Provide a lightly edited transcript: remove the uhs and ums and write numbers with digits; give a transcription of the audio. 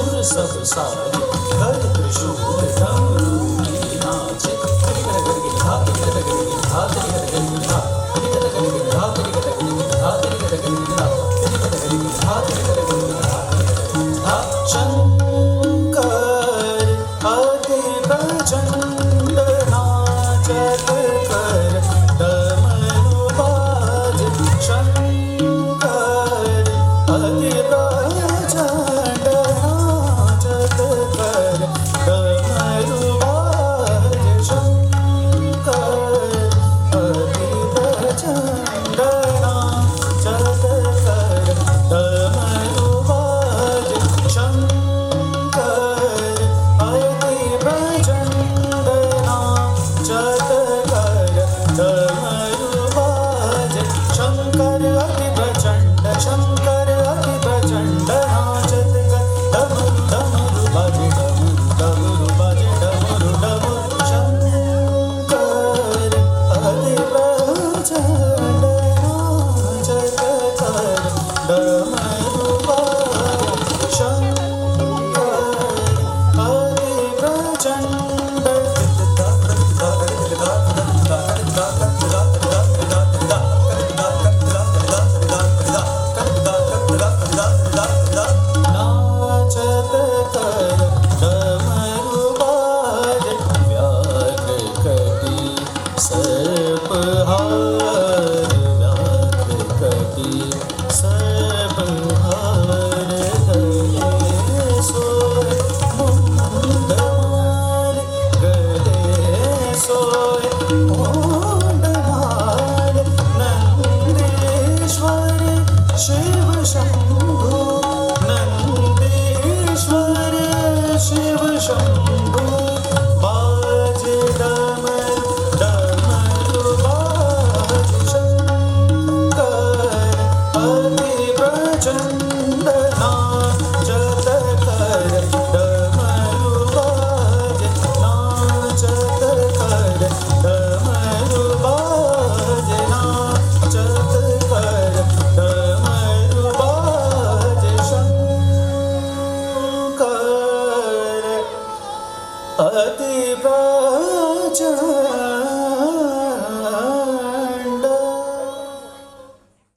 सुर सब साज कर त्रिशूल डमरू की नाच शंकर अति प्रचंड नाचत कर डमरू बाज शंकर अति प्रचंड नाचत कर डमरू बाज शंकर अति प्रचंड नाचत कर डमरू बाज शंकर अति प्रचंड नाचत कर डमरू बाज शंकर अति प्रचंड शंकर अति प्रचंड नाचत कर डमरू डमरू बाजे डमरू बाजे डमरू डमरू शंकर अति प्रचंड नाचत कर डमरू बाज शंकर अति प्रचंड नाचत कर डमरू बाज व्याघ्र कटी सर्पहार व्याघ्र कटी सर्पहार गले सोय मुंडमाल गले सोय मुंडमाल नंदीश्वर शिव शंभु नंदीश्वर शिव शंभु बाज डमरू डमरू बाज शंकर अति प्रचंड नाचत कर डमरू बाज नाचत कर डमरू बाज नाचत कर डमरू बाज शंकर अति प्रचंड